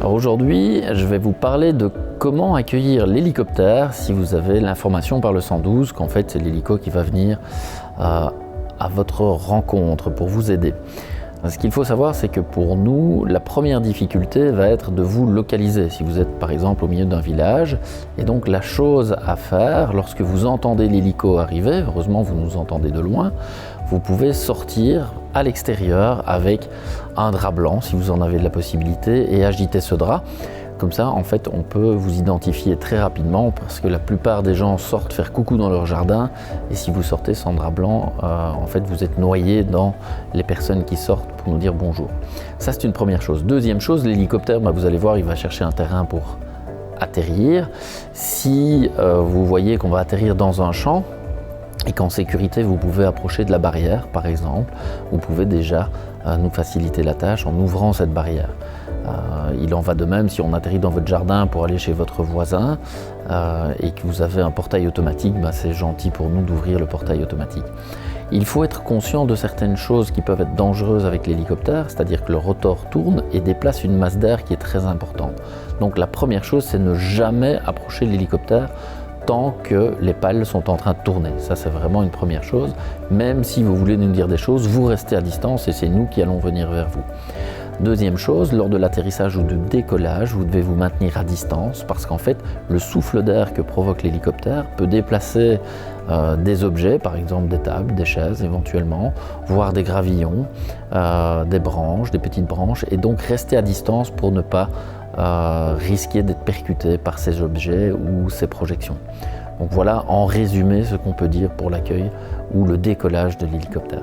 Alors aujourd'hui, je vais vous parler de comment accueillir l'hélicoptère si vous avez l'information par le 112 qu'en fait c'est l'hélico qui va venir à votre rencontre pour vous aider. Ce qu'il faut savoir, c'est que pour nous, la première difficulté va être de vous localiser. Si vous êtes par exemple au milieu d'un village, et donc la chose à faire, lorsque vous entendez l'hélico arriver, heureusement vous nous entendez de loin, vous pouvez sortir à l'extérieur avec un drap blanc, si vous en avez la possibilité, et agiter ce drap. Comme ça, en fait, on peut vous identifier très rapidement parce que la plupart des gens sortent faire coucou dans leur jardin et si vous sortez sans drap blanc, en fait, vous êtes noyé dans les personnes qui sortent pour nous dire bonjour. Ça, c'est une première chose. Deuxième chose, l'hélicoptère, vous allez voir, il va chercher un terrain pour atterrir. Si vous voyez qu'on va atterrir dans un champ, et qu'en sécurité, vous pouvez approcher de la barrière, par exemple, vous pouvez déjà nous faciliter la tâche en ouvrant cette barrière. Il en va de même si on atterrit dans votre jardin pour aller chez votre voisin et que vous avez un portail automatique, c'est gentil pour nous d'ouvrir le portail automatique. Il faut être conscient de certaines choses qui peuvent être dangereuses avec l'hélicoptère, c'est-à-dire que le rotor tourne et déplace une masse d'air qui est très importante. Donc la première chose, c'est ne jamais approcher l'hélicoptère tant que les pales sont en train de tourner. Ça, c'est vraiment une première chose. Même si vous voulez nous dire des choses, vous restez à distance et c'est nous qui allons venir vers vous. Deuxième chose, lors de l'atterrissage ou du décollage, vous devez vous maintenir à distance parce qu'en fait, le souffle d'air que provoque l'hélicoptère peut déplacer des objets, par exemple des tables, des chaises éventuellement, voire des gravillons, des branches, des petites branches, et donc rester à distance pour ne pas risquer d'être percuté par ces objets ou ces projections. Donc voilà en résumé ce qu'on peut dire pour l'accueil ou le décollage de l'hélicoptère.